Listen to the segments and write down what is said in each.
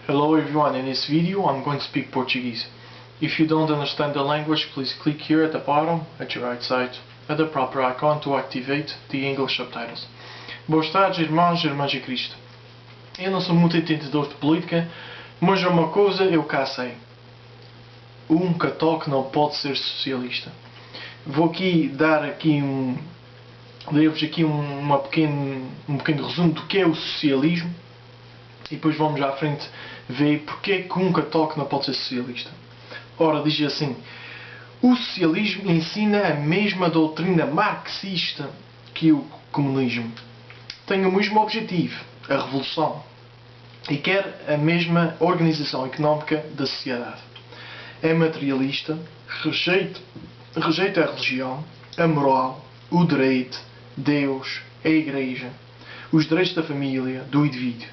Hello everyone, in this video I'm going to speak Portuguese. If you don't understand the language, please click here at the bottom, at your right side, at the proper icon to activate the English subtitles. Boas tardes, irmãos e irmãs de Cristo. Eu não sou muito entendedor de política, mas uma coisa eu cá sei. Um católico não pode ser socialista. Vou aqui dar ler-vos aqui um pequeno resumo do que é o socialismo e depois vamos à frente ver porque que um católico não pode ser socialista. Ora, diz assim: o socialismo ensina a mesma doutrina marxista que o comunismo. Tem o mesmo objetivo, a revolução, e quer a mesma organização económica da sociedade. É materialista, rejeita a religião, a moral, o direito, Deus, a Igreja, os direitos da família, do indivíduo.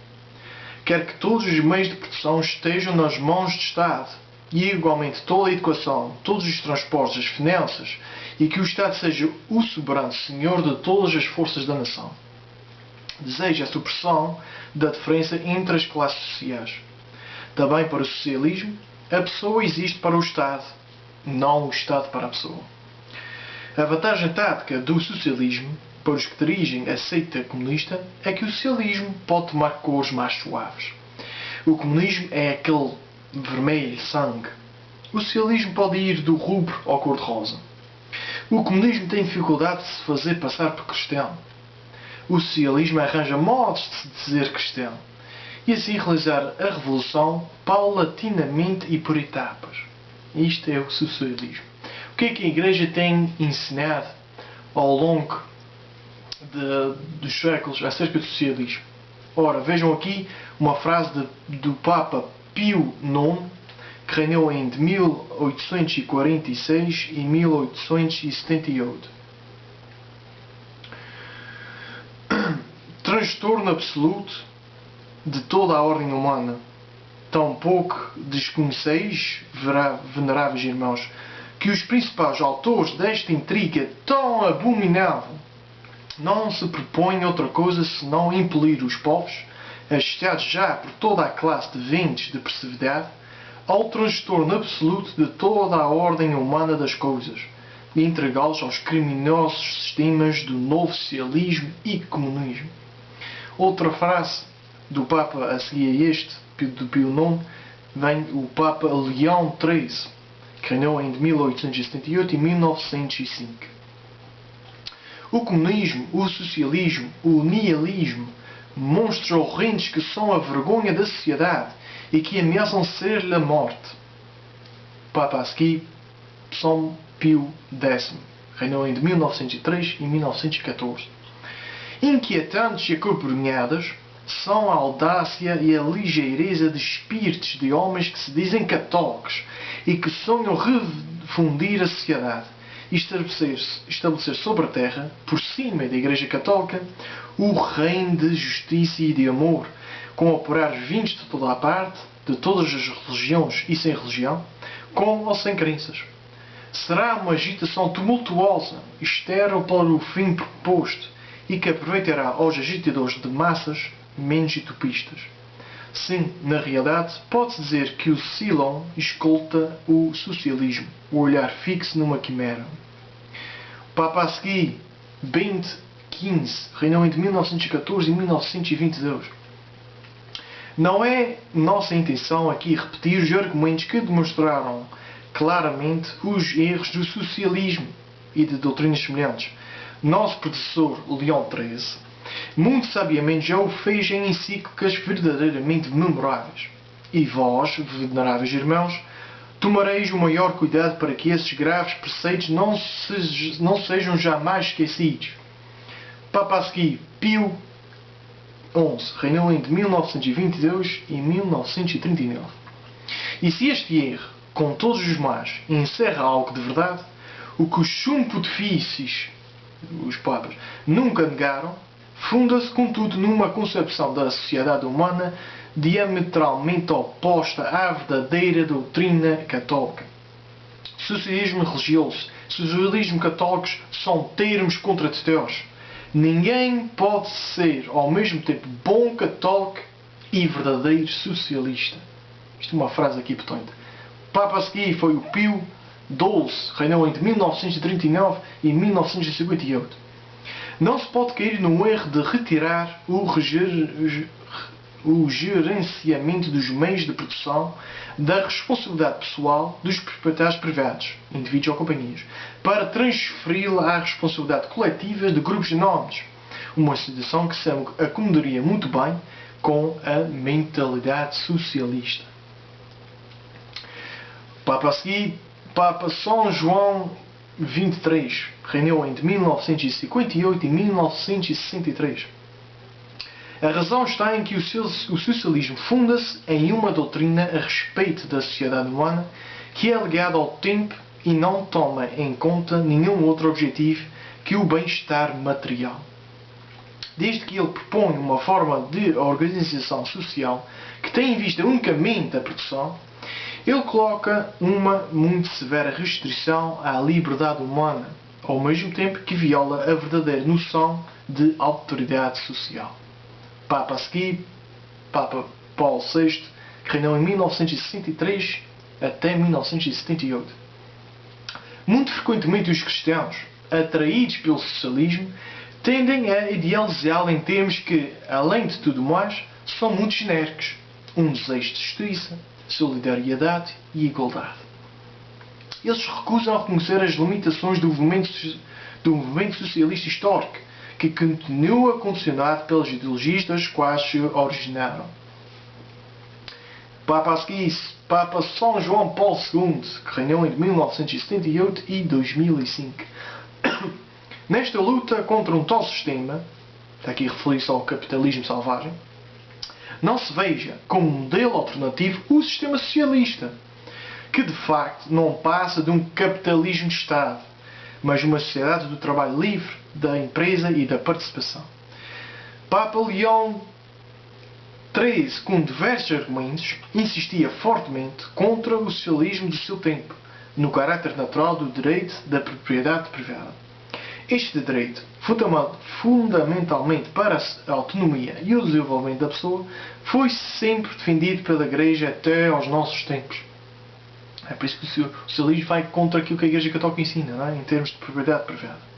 Quer que todos os meios de produção estejam nas mãos do Estado e, igualmente, toda a educação, todos os transportes, as finanças, e que o Estado seja o soberano senhor de todas as forças da nação. Deseja a supressão da diferença entre as classes sociais. Também para o socialismo, a pessoa existe para o Estado, não o Estado para a pessoa. A vantagem tática do socialismo para os que dirigem a seita comunista é que o socialismo pode tomar cores mais suaves. O comunismo é aquele vermelho sangue. O socialismo pode ir do rubro ao cor-de-rosa. O comunismo tem dificuldade de se fazer passar por cristão. O socialismo arranja modos de se dizer cristão e assim realizar a revolução paulatinamente e por etapas. Isto é o socialismo. O que é que a Igreja tem ensinado ao longo dos séculos acerca do socialismo? Ora, vejam aqui uma frase do Papa Pio IX, que reinou entre 1846 e 1878. Transtorno absoluto de toda a ordem humana. Tampouco desconheceis, veneráveis irmãos, que os principais autores desta intriga tão abominável não se propõem outra coisa senão impelir os povos, agitados já por toda a classe de ventos de perversidade, ao transtorno absoluto de toda a ordem humana das coisas, e entregá-los aos criminosos sistemas do novo socialismo e comunismo. Outra frase do Papa a seguir a este, do Pio IX, vem o Papa Leão XIII, que reinou entre 1878 e 1905. O comunismo, o socialismo, o nihilismo, monstros horrendos que são a vergonha da sociedade e que ameaçam ser-lhe a morte. Papa a seguir, São Pio X, reinou entre 1903 e 1914. Inquietantes e acabrunhadas são a audácia e a ligeireza de espíritos de homens que se dizem católicos e que sonham refundir a sociedade e estabelecer sobre a terra, por cima da Igreja Católica, o reino de justiça e de amor, com operários vindos de toda a parte, de todas as religiões e sem religião, com ou sem crenças. Será uma agitação tumultuosa, estéril para o fim proposto, e que aproveitará aos agitadores de massas menos utopistas. Sim, na realidade, pode-se dizer que o Silon escolta o socialismo, o olhar fixo numa quimera. O Papa a seguir, Bento XV, reinou entre 1914 e 1922. Não é nossa intenção aqui repetir os argumentos que demonstraram claramente os erros do socialismo e de doutrinas semelhantes. Nosso predecessor, Leão XIII, muito sabiamente já o fez em encíclicas verdadeiramente memoráveis. E vós, veneráveis irmãos, tomareis o maior cuidado para que esses graves preceitos não sejam jamais esquecidos. Papa a seguir, Pio XI, reinou entre 1922 e 1939. E se este erro, com todos os mais, encerra algo de verdade, o que os sumos pontifícios, os papas, nunca negaram, funda-se, contudo, numa concepção da sociedade humana diametralmente oposta à verdadeira doutrina católica. Socialismo religioso, socialismo católico são termos contraditórios. Ninguém pode ser, ao mesmo tempo, bom católico e verdadeiro socialista. Isto é uma frase aqui potente. O Papa a seguir foi o Pio XII, reinou entre 1939 e 1958. Não se pode cair no erro de retirar o gerenciamento dos meios de produção da responsabilidade pessoal dos proprietários privados, indivíduos ou companhias, para transferi-la à responsabilidade coletiva de grupos enormes. Uma situação que se acomodaria muito bem com a mentalidade socialista. Papa a seguir, Papa São João XXIII, reinou entre 1958 e 1963. A razão está em que o socialismo funda-se em uma doutrina a respeito da sociedade humana que é ligada ao tempo e não toma em conta nenhum outro objetivo que o bem-estar material. Desde que ele propõe uma forma de organização social que tem em vista unicamente a produção, ele coloca uma muito severa restrição à liberdade humana, ao mesmo tempo que viola a verdadeira noção de autoridade social. Papa a seguir, Papa Paulo VI, que reinou em 1963 até 1978. Muito frequentemente os cristãos, atraídos pelo socialismo, tendem a idealizá-lo em termos que, além de tudo mais, são muito genéricos. Um desejo de justiça, solidariedade e igualdade. Eles recusam a reconhecer as limitações do movimento socialista histórico, que continua condicionado pelas ideologias das quais se originaram. Papa a seguir, Papa São João Paulo II, que reinou entre 1978 e 2005. Nesta luta contra um tal sistema, está aqui a referir-se ao capitalismo selvagem, não se veja como modelo alternativo o sistema socialista, que de facto não passa de um capitalismo de Estado, mas uma sociedade do trabalho livre, da empresa e da participação. Papa Leão XIII, com diversos argumentos, insistia fortemente contra o socialismo do seu tempo, no caráter natural do direito da propriedade privada. Este direito, fundamentalmente para a autonomia e o desenvolvimento da pessoa, foi sempre defendido pela Igreja até aos nossos tempos. É por isso que o socialismo vai contra aquilo que a Igreja Católica ensina, não é? Em termos de propriedade privada.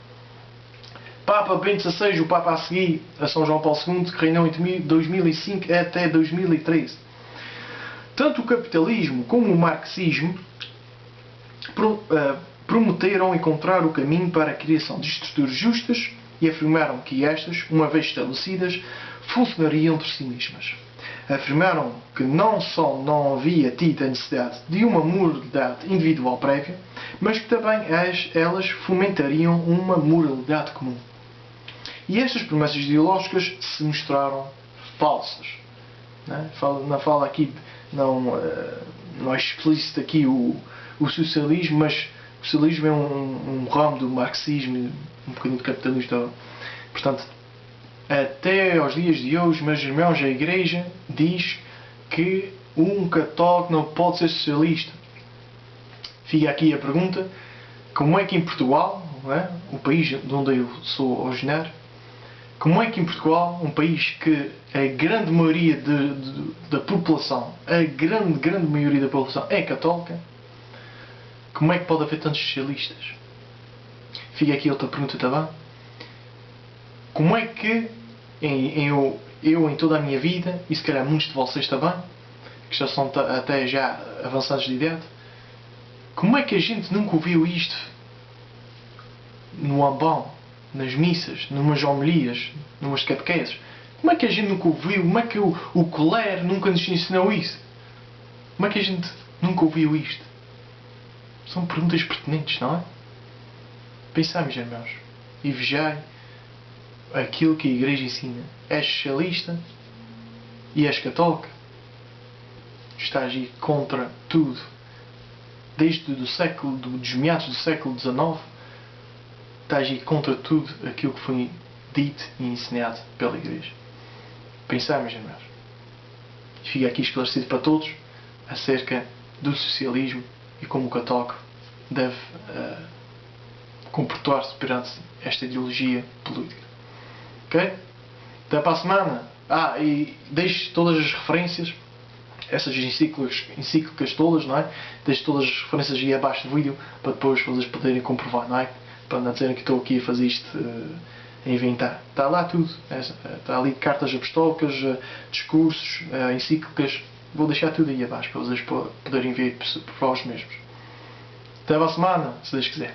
Papa Bento XVI, o Papa a seguir, a São João Paulo II, que reinou entre 2005 até 2013. Tanto o capitalismo como o marxismo prometeram encontrar o caminho para a criação de estruturas justas e afirmaram que estas, uma vez estabelecidas, funcionariam por si mesmas. Afirmaram que não só não havia tido a necessidade de uma moralidade individual prévia, mas que também elas fomentariam uma moralidade comum. E estas promessas ideológicas se mostraram falsas. Não fala aqui, não é explícito aqui o socialismo, mas o socialismo é um ramo do marxismo, um bocadinho do capitalismo. Portanto, até aos dias de hoje, meus irmãos, a Igreja diz que um católico não pode ser socialista. Fica aqui a pergunta: como é que em Portugal, não é? O país de onde eu sou originário, como é que em Portugal, um país que a grande maioria da população, a grande maioria da população é católica, como é que pode haver tantos socialistas? Fica aqui outra pergunta também. Como é que eu em toda a minha vida, e se calhar muitos de vocês também, que já são até já avançados de idade, como é que a gente nunca ouviu isto no ambão, nas missas, numas homilias, numas catequeses? Como é que a gente nunca ouviu? Como é que o clero nunca nos ensinou isso? Como é que a gente nunca ouviu isto? São perguntas pertinentes, não é? Pensai, meus irmãos, e vejai aquilo que a Igreja ensina. És socialista e és católico. Estás aí contra tudo. Desde dos meados do século XIX, estás aí contra tudo aquilo que foi dito e ensinado pela Igreja. Pensai, meus irmãos. E fica aqui esclarecido para todos acerca do socialismo e como o católico deve comportar-se perante esta ideologia política. Ok? Até para a semana. E deixo todas as referências, essas encíclicas todas, não é? Deixo todas as referências aí abaixo do vídeo para depois vocês poderem comprovar, não é? Para não dizerem que estou aqui a fazer isto a inventar. Está lá tudo. Está ali cartas apostólicas, discursos, encíclicas. Vou deixar tudo aí abaixo para vocês poderem ver por vós mesmos. Até a semana, se Deus quiser.